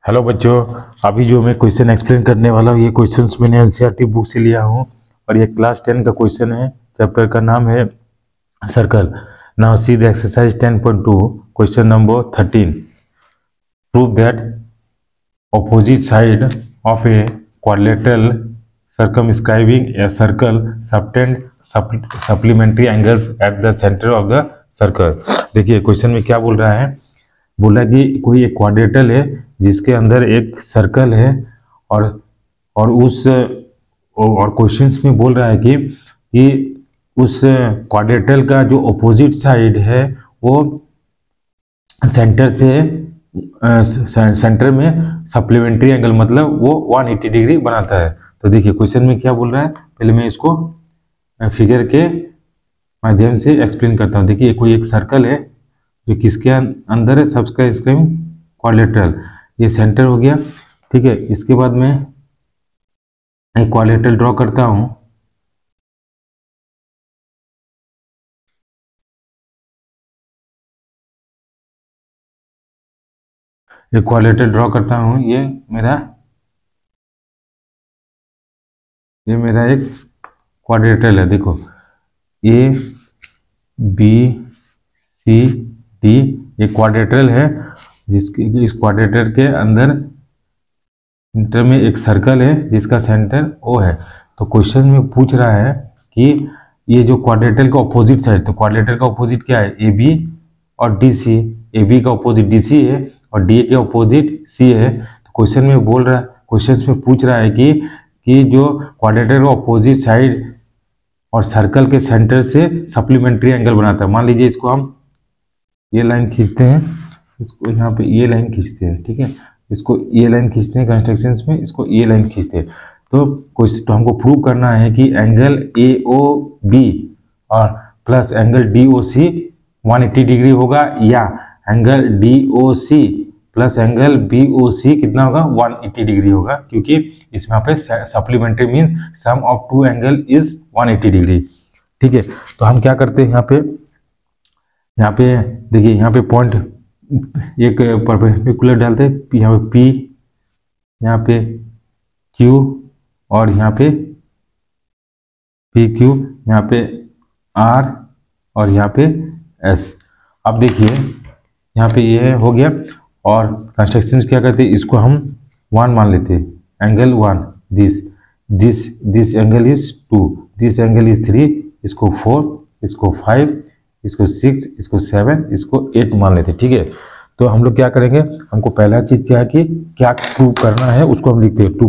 Hello बच्चों, अभी जो मैं क्वेश्चन एक्सप्लेन करने वाला हूँ ये क्वेश्चंस मैंने एनसीईआरटी बुक से लिया हूँ और ये क्लास 10 का क्वेश्चन है। चैप्टर का नाम है circle. Now see the exercise 10.2 question number 13। Prove that opposite side of a quadrilateral circumscribing a circle subtend supplementary angles at the center of the circle। देखिए क्वेश्चन में क्या बोल रहा है। बोला कि कोई एक क्वाड्रेटल है जिसके अंदर एक सर्कल है और क्वेश्चंस में बोल रहा है कि उस क्वाड्रेटल का जो ऑपोजिट साइड है वो सेंटर में सप्लीमेंट्री एंगल मतलब वो 180 डिग्री बनाता है। तो देखिए क्वेश्चन में क्या बोल रहा है, पहले मैं इसको फिगर के माध्यम से एक्सप्लेन करता हूँ। देखिए कोई एक सर्कल है जो किसके अंदर है, सबस्क्राइब क्वाड्रिलेटरल, ये सेंटर हो गया। ठीक है, इसके बाद मैं एक क्वाड्रिलेटरल ड्रॉ करता हूं। एक क्वाड्रिलेटरल ड्रॉ करता हूं, ये मेरा एक क्वाड्रिलेटरल है। देखो ए बी सी डी एक क्वाड्रिलेटरल है जिसके इस क्वाड्रिलेटरल के अंदर इंटर में एक सर्कल है जिसका सेंटर ओ है। तो क्वेश्चन में पूछ रहा है कि ये जो क्वाड्रिलेटरल का ऑपोजिट साइड, तो क्वाड्रिलेटरल का ऑपोजिट क्या है, ए बी और डी सी। ए बी का ऑपोजिट डी सी है और डी ए का ऑपोजिट सी है। तो क्वेश्चन में बोल रहा है, क्वेश्चन में पूछ रहा है कि जो क्वाड्रिलेटरल का ऑपोजिट साइड और सर्कल के सेंटर से सप्लीमेंट्री एंगल बनाता है। मान लीजिए इसको हम ये लाइन खींचते हैं, इसको यहाँ पे ये लाइन खींचते हैं। ठीक है, इसको ये लाइन खींचते हैं कंस्ट्रक्शंस में, इसको ये लाइन खींचते हैं। तो हमको प्रूव करना है कि एंगल ए ओ बी और plus angle D O C 180 degree होगा या angle D O C plus angle B O C कितना होगा, 180 डिग्री होगा, क्योंकि इसमें पे supplementary mean sum of two angle is 180 degree. ठीक है, तो हम क्या करते हैं यहाँ पे देखिए, यहाँ पे पॉइंट एक परपेंडिकुलर डालते हैं, यहाँ पे P, यहाँ पे Q और यहाँ पे PQ, यहाँ पे R और यहाँ पे S। अब देखिए यहाँ पे ये हो गया और कंस्ट्रक्शन क्या करते हैं, इसको हम 1 मान लेते हैं, angle 1, this angle is 2, this angle is 3, इसको 4, इसको 5, इसको 6, इसको 7, इसको 8 मान लेते। ठीक है, तो हम लोग क्या करेंगे, हमको पहला चीज क्या है कि क्या प्रूव करना है उसको हम लिखते हैं, to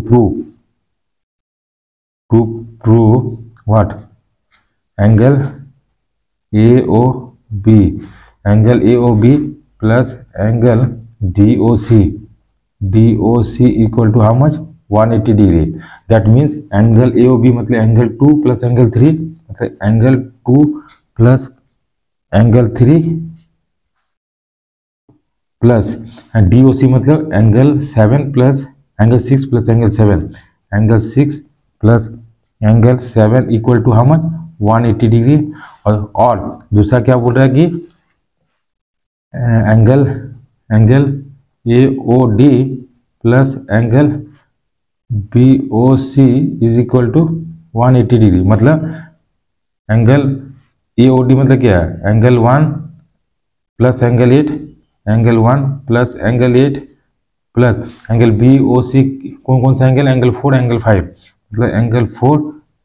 prove what, angle A O B, angle A O B plus angle D O C equal to how much, 180 degree. That means angle A O B मतलब एंगल 2 प्लस एंगल 3, मतलब angle 2 plus angle 3 plus D O C मतलब angle 7 plus angle 6 plus angle 7, angle 6 plus angle 7 equal to how much, 180 degree. और दूसरा क्या बोल रहा है कि angle A O D plus angle B O C is equal to 180 degree. मतलब angle A O D मतलब क्या है, angle 1 plus angle 8, angle 1 plus angle 8 plus angle B O C कौन सा एंगल, एंगल 4 एंगल 5, मतलब angle 4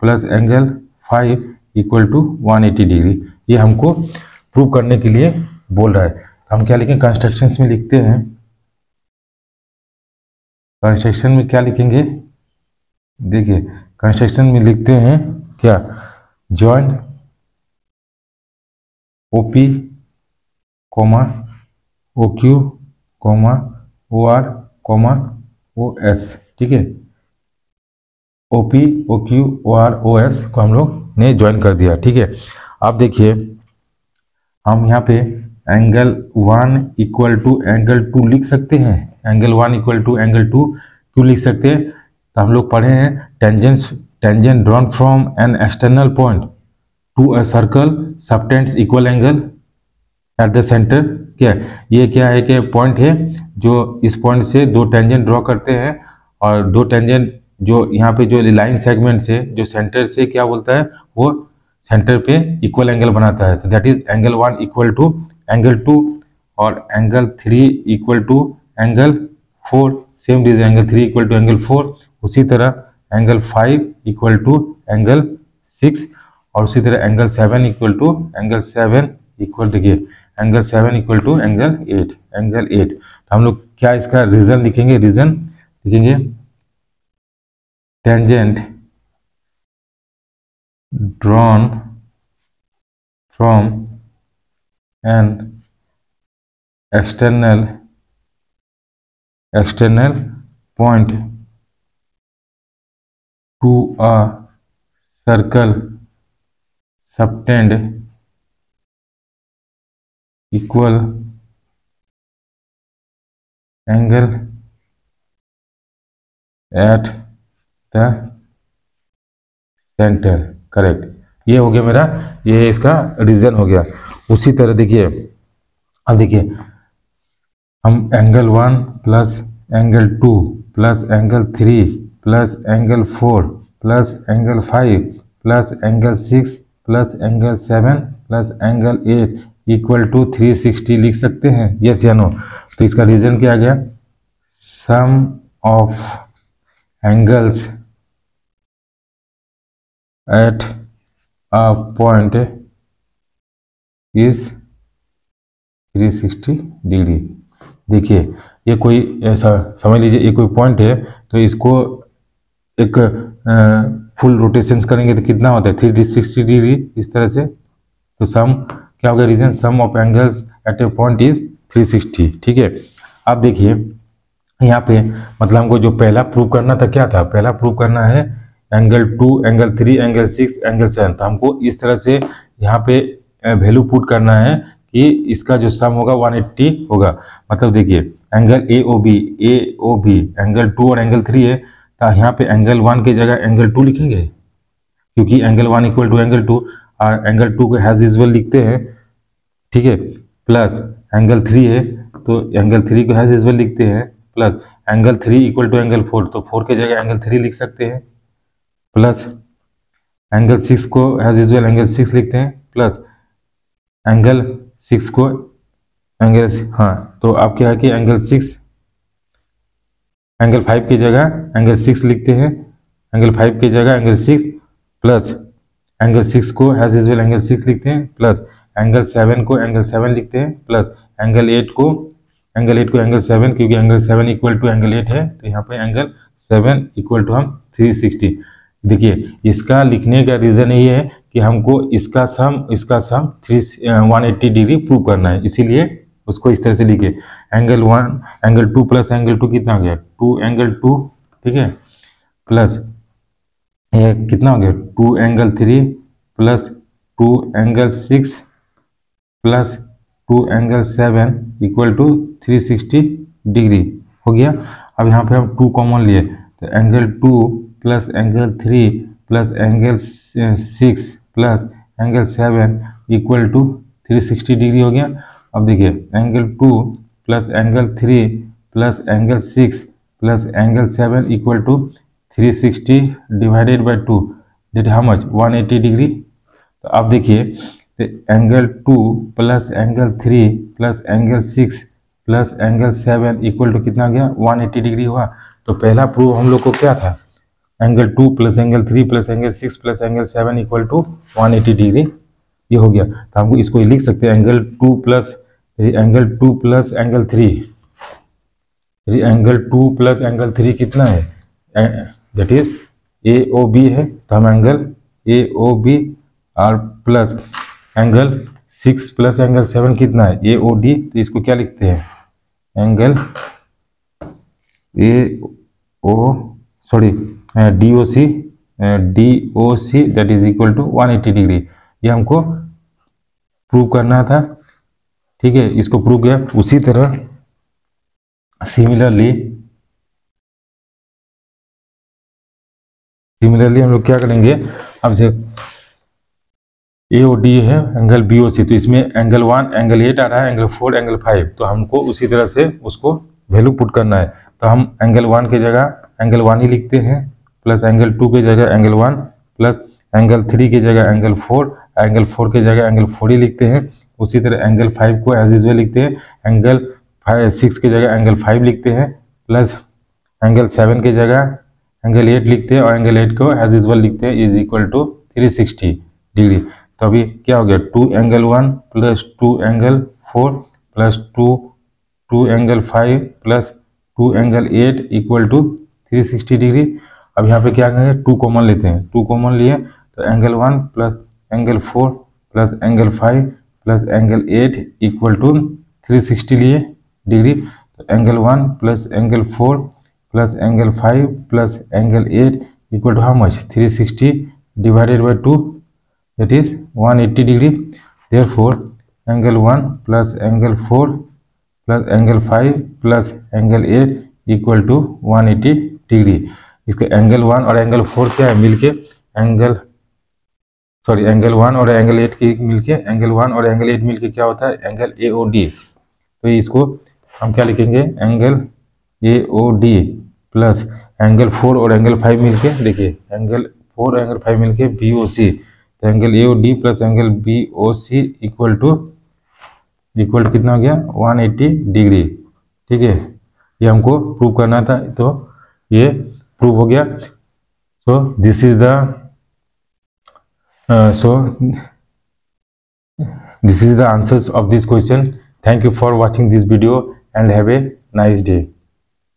plus angle 5 equal to 180 degree. ये हमको prove करने के लिए बोल रहा है। हम क्या लिखेंगे, कंस्ट्रक्शंस में लिखते हैं, कंस्ट्रक्शन में क्या लिखेंगे, देखिए कंस्ट्रक्शन में लिखते हैं क्या, joint OP comma O Q comma O R comma O S. ठीक है, OP O Q O R O S को हम लोग ने ज्वाइन कर दिया। ठीक है, अब देखिए हम यहाँ पे एंगल 1 इक्वल टू एंगल 2 लिख सकते हैं, एंगल 1 इक्वल टू एंगल 2 क्यों लिख सकते हैं, तो हम लोग पढ़े हैं tangent drawn from an external point to a circle subtends equal angle at the centre क्या है, ये क्या है कि पॉइंट है जो इस पॉइंट से दो टेंजेंट ड्रॉ करते हैं, और दो टेंजेंट जो यहाँ पे जो लाइन सेगमेंट से जो सेंटर से क्या बोलता है, वो सेंटर पे इक्वल एंगल बनाता है। तो that is angle 1 equal to angle 2, और angle 3 equal to angle 4, same reason angle 3 equal to angle 4, उसी तरह एंगल 5 इक्वल टू एंगल 6, और उसी तरह angle 7 equal to angle 7 equal, देखिए angle 7 equal to angle 8, angle 8। तो हम लोग क्या इसका रीजन लिखेंगे, रीजन लिखेंगे tangent drawn from an external point to a circle subtend equal angle at the center, correct. ये हो गया मेरा, ये इसका रीजन हो गया। उसी तरह देखिए, अब देखिए हम angle 1 plus angle 2 plus angle 3 plus angle 4 plus angle 5 plus angle 6 plus angle 7 plus angle 8 equal to 360 लिख सकते हैं, यस या नो। तो इसका रीजन क्या आ गया, sum of angles at a point is 360 degree. देखिए ये कोई ऐसा समझ लीजिए, ये कोई पॉइंट है, तो इसको एक फुल रोटेशन करेंगे तो कितना होता है 360 डिग्री, इस तरह से। तो सम क्या होगा, reason sum of angles at a point is 360, ठीक है। अब देखिए यहाँ पे मतलब हमको जो पहला प्रूव करना था, क्या था, पहला प्रूव करना है एंगल 2 एंगल 3 एंगल 6 एंगल 7। तो हमको इस तरह से यहाँ पे वैल्यू पुट करना है कि इसका जो सम होगा 180 होगा। मतलब देखिए angle A O B angle 2 और एंगल 3 है, तो यहाँ पे एंगल 1 की जगह एंगल 2 लिखेंगे, क्योंकि एंगल 1 इक्वल टू एंगल 2, और एंगल 2 को हैज यूजुअल लिखते हैं, ठीक है। प्लस एंगल 3 है तो एंगल 3 को हैज यूजुअल लिखते हैं, plus angle 3 equal to angle 4, तो 4 की जगह एंगल 3 लिख सकते हैं, प्लस एंगल 6 को हैज यूजुअल एंगल 6 लिखते हैं, प्लस एंगल 6 को एंगल, हाँ तो आप क्या है कि एंगल 6 एंगल 5 की जगह एंगल 6 लिखते हैं, एंगल 5 की जगह एंगल 6, प्लस एंगल 6 को हैज यूजुअल एंगल 6 लिखते हैं, प्लस एंगल 7 को एंगल 7 लिखते हैं, प्लस एंगल 8 को एंगल 7, क्योंकि एंगल 7 इक्वल टू एंगल 8 है, तो यहाँ पे एंगल 7 इक्वल टू हम 360। देखिए इसका लिखने का रीजन ये है कि हमको इसका सम 180 डिग्री प्रूव करना है, इसीलिए उसको इस तरह से लिखे एंगल 1 एंगल 2 प्लस एंगल 2 कितना हो गया 2 एंगल 2, ठीक है, प्लस ये कितना हो गया 2 angle 3 plus 2 angle 6 plus 2 angle 7 equal to 360 degree हो गया। अब यहाँ पे हम 2 कॉमन लिए, तो angle 2 plus angle 3 plus angle 6 plus angle 7 equal to 360 degree हो गया। अब देखिए angle 2 plus angle 3 plus angle 6 plus angle 7 equal to 360 divided by 2, that how much 180 degree. तो अब देखिए angle 2 plus angle 3 plus angle 6 plus angle 7 equal to कितना गया 180 degree हुआ। तो पहला प्रूफ हम लोग को क्या था, angle 2 plus angle 3 plus angle 6 plus angle 7 equal to 180 degree, ये हो गया। तो हमको इसको लिख सकते हैं angle 2 plus angle 2 plus angle 3, angle 2 plus angle 3 कितना है, that is A O B है, तो हम एंगल ए ओ बी और प्लस एंगल 6 प्लस एंगल 7 कितना है ए ओ डी, तो इसको क्या लिखते हैं angle A O sorry D O C that is equal to 180 degree. ये हमको प्रूव करना था, ठीक है, इसको प्रूव किया। उसी तरह सिमिलरली हम लोग क्या करेंगे, अब से AOD है एंगल BOC, तो इसमें एंगल 1 एंगल 8 आ रहा है, एंगल 4 एंगल 5, तो हमको उसी तरह से उसको वैल्यू पुट करना है। तो हम एंगल 1 की जगह एंगल 1 ही लिखते हैं, प्लस एंगल 2 की जगह एंगल 1, प्लस एंगल 3 की जगह एंगल 4, एंगल 4 की जगह एंगल 4 ही लिखते हैं। उसी तरह एंगल 5 को एज यूजुअल लिखते हैं, एंगल 6 की जगह एंगल 5 लिखते हैं, प्लस एंगल 7 की जगह एंगल 8 लिखते हैं, और एंगल 8 को एज यूजुअल लिखते हैं इज इक्वल टू 360 डिग्री। तो अभी क्या हो गया, 2 angle 1 plus 2 angle 4 plus 2 angle 5 plus 2 angle 8 equal to 360 degree. अब यहाँ पे क्या करेंगे, 2 कॉमन लेते हैं, 2 कॉमन लिए तो angle 1 plus angle 4 plus angle 5 plus angle 8 equal to 360 लिए डिग्री। तो angle 1 plus angle 4 plus angle 5 plus angle 8 equal to how much, 360 divided by 2, that is 180 degree. Therefore angle 1 plus angle 4 plus angle 5 plus angle 8 equal to 180 degree. इसके angle 1 और angle 4 क्या है मिलके, angle 1 और angle 8 की मिलके, angle 1 और angle 8 मिलके क्या होता है, एंगल AOD। तो इसको हम क्या लिखेंगे, एंगल AOD प्लस एंगल 4 और एंगल 5 मिलके, देखिए एंगल 4 और एंगल 5 मिलके BOC, तो angle AOD plus angle BOC equal to कितना हो गया, 180 डिग्री। ठीक है, ये हमको प्रूव करना था, तो ये प्रूव हो गया। So this is the answers of this question. Thank you for watching this video and have a nice day.